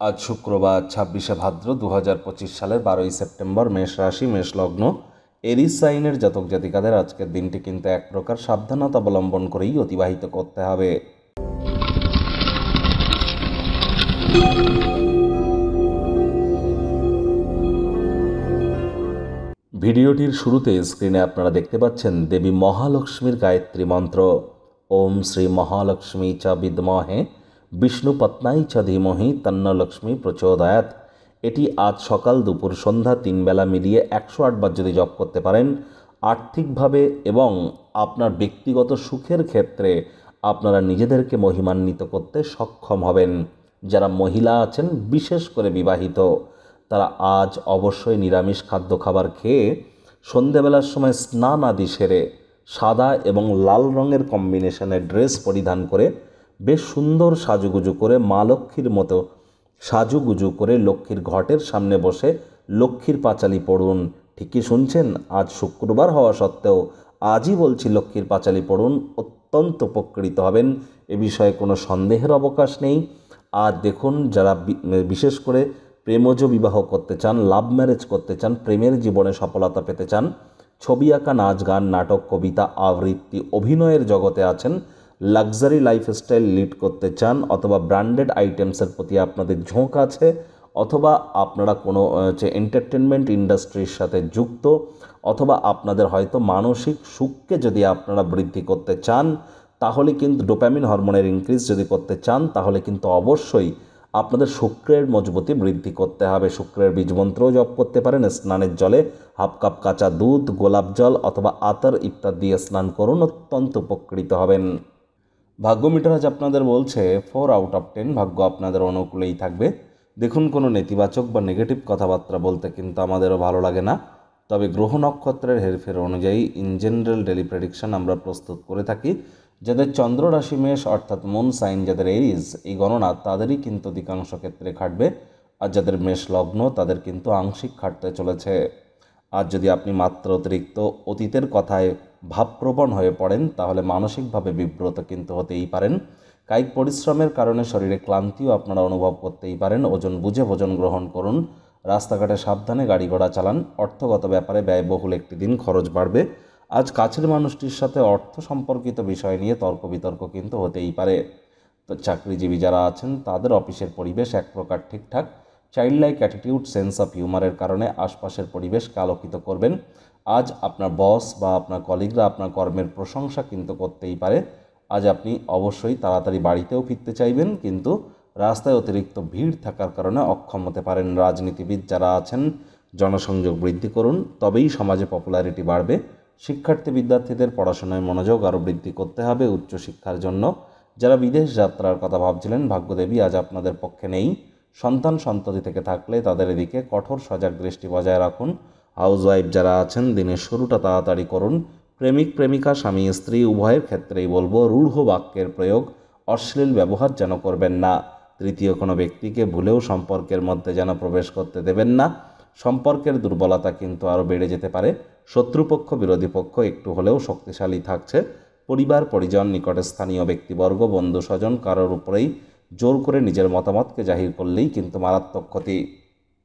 আজ শুক্রবার ২৬শে ভাদ্র ২০২৫ সালের ১২ই সেপ্টেম্বর। মেষ রাশি, মেষ লগ্ন, এরিস সাইনের জাতক জাতিকাদের আজকের দিনটি কিন্তু এক প্রকার সাবধানতা অবলম্বন করেই অতিবাহিত করতে হবে। ভিডিওটির শুরুতে স্ক্রিনে আপনারা দেখতে পাচ্ছেন দেবী মহালক্ষ্মীর গায়ত্রী মন্ত্র। ওম শ্রী মহালক্ষ্মী চ বিদ্মহে বিষ্ণুপত্নাই চ ধীমহি তন্ন লক্ষ্মী প্রচোদয়াৎ। এটি আজ সকাল, দুপুর, সন্ধ্যা ৩ বেলা মিলিয়ে ১০৮ বার যদি জপ করতে পারেন, আর্থিকভাবে এবং আপনার ব্যক্তিগত সুখের ক্ষেত্রে আপনারা নিজেদেরকে মহিমান্বিত করতে সক্ষম হবেন। যারা মহিলা আছেন, বিশেষ করে বিবাহিত, তারা আজ অবশ্যই নিরামিষ খাদ্য খাবার খেয়ে সন্ধেবেলার সময় স্নান আদি সেরে সাদা এবং লাল রঙের কম্বিনেশনের ড্রেস পরিধান করে বেশ সুন্দর সাজুগুজু করে মা লক্ষ্মীর মতো সাজুগুজু করে লক্ষ্মীর ঘটের সামনে বসে লক্ষ্মীর পাঁচালী পড়ুন। ঠিকই শুনছেন, আজ শুক্রবার হওয়া সত্ত্বেও আজই বলছি লক্ষ্মীর পাঁচালী পড়ুন, অত্যন্ত উপকৃত হবেন, এ বিষয়ে কোনো সন্দেহের অবকাশ নেই। আর দেখুন, যারা বিশেষ করে প্রেমজ বিবাহ করতে চান, লাভ ম্যারেজ করতে চান, প্রেমের জীবনে সফলতা পেতে চান, ছবি আঁকা, নাচ গান, নাটক, কবিতা, আবৃত্তি, অভিনয়ের জগতে আছেন, লাক্সারি লাইফস্টাইল লিড করতে চান, অথবা ব্র্যান্ডেড আইটেমসের প্রতি আপনাদের ঝোঁক আছে, অথবা আপনারা কোনো এন্টারটেনমেন্ট ইন্ডাস্ট্রির সাথে যুক্ত, অথবা আপনাদের হয়তো মানসিক সুখকে যদি আপনারা বৃদ্ধি করতে চান, তাহলে কিন্তু ডোপামিন হরমোনের ইনক্রিজ যদি করতে চান, তাহলে কিন্তু অবশ্যই আপনাদের শুক্রের মজবুতি বৃদ্ধি করতে হবে। শুক্রের বীজমন্ত্রও জপ করতে পারেন। স্নানের জলে হাফ কাপ কাঁচা দুধ, গোলাপ জল অথবা আতর ইত্যাদি দিয়ে স্নান করুন, অত্যন্ত উপকৃত হবেন। ভাগ্য মিটার আজ আপনাদের বলছে 4 আউট অফ 10, ভাগ্য আপনাদের অনুকূলেই থাকবে। দেখুন, কোনো নেতিবাচক বা নেগেটিভ কথাবার্তা বলতে কিন্তু আমাদেরও ভালো লাগে না, তবে গ্রহ নক্ষত্রের হেরফের অনুযায়ী ইন জেনারেল ডেলি প্রেডিকশন আমরা প্রস্তুত করে থাকি। যাদের চন্দ্র রাশি মেষ অর্থাৎ মুন সাইন, যাদের এরিজ, এই গণনা তাদেরই কিন্তু অধিকাংশ ক্ষেত্রে খাটবে। আর যাদের মেষ লগ্ন, তাদের কিন্তু আংশিক খাটতে চলেছে। আর যদি আপনি মাত্র অতিরিক্ত অতীতের কথায় ভাবপ্রবণ হয়ে পড়েন, তাহলে মানসিকভাবে বিব্রত কিন্তু হতেই পারেন। কায়িক পরিশ্রমের কারণে শরীরে ক্লান্তিও আপনারা অনুভব করতেই পারেন। ওজন বুঝে ভোজন গ্রহণ করুন। রাস্তাঘাটে সাবধানে গাড়ি ঘোড়া চালান। অর্থগত ব্যাপারে ব্যয়বহুল একটি দিন, খরচ বাড়বে। আজ কাছের মানুষটির সাথে অর্থ সম্পর্কিত বিষয় নিয়ে তর্ক বিতর্ক কিন্তু হতেই পারে। তো চাকরিজীবী যারা আছেন, তাদের অফিসের পরিবেশ এক প্রকার ঠিকঠাক। Child like attitude, sense of হিউমারের কারণে আশপাশের পরিবেশকে আলোকিত করবেন। আজ আপনার বস বা আপনার কলিগরা আপনার কর্মের প্রশংসা কিন্তু করতেই পারে। আজ আপনি অবশ্যই তাড়াতাড়ি বাড়িতেও ফিরতে চাইবেন, কিন্তু রাস্তায় অতিরিক্ত ভিড় থাকার কারণে অক্ষম হতে পারেন। রাজনীতিবিদ যারা আছেন, জনসংযোগ বৃদ্ধি করুন, তবেই সমাজে পপুলারিটি বাড়বে। শিক্ষার্থী বিদ্যার্থীদের পড়াশোনায় মনোযোগ আরও বৃদ্ধি করতে হবে উচ্চশিক্ষার জন্য। যারা বিদেশ যাত্রার কথা ভাবছিলেন, ভাগ্যদেবী আজ আপনাদের পক্ষে নেই। সন্তান সন্ততি থেকে থাকলে তাদের এদিকে কঠোর সজাগ দৃষ্টি বজায় রাখুন। হাউসওয়াইফ যারা আছেন, দিনের শুরুটা তাড়াতাড়ি করুন। প্রেমিক প্রেমিকা, স্বামী স্ত্রী উভয়ের ক্ষেত্রেই বলবো, রূঢ় বাক্যের প্রয়োগ, অশ্লীল ব্যবহার যেন করবেন না। তৃতীয় কোনো ব্যক্তিকে ভুলেও সম্পর্কের মধ্যে যেন প্রবেশ করতে দেবেন না। সম্পর্কের দুর্বলতা কিন্তু আরও বেড়ে যেতে পারে। শত্রুপক্ষ, বিরোধী পক্ষ একটু হলেও শক্তিশালী থাকছে। পরিবার পরিজন, নিকটে স্থানীয় ব্যক্তিবর্গ, বন্ধু স্বজন কারোর উপরেই জোর করে নিজের মতামতকে জাহির করলেই কিন্তু মারাত্মক ক্ষতি।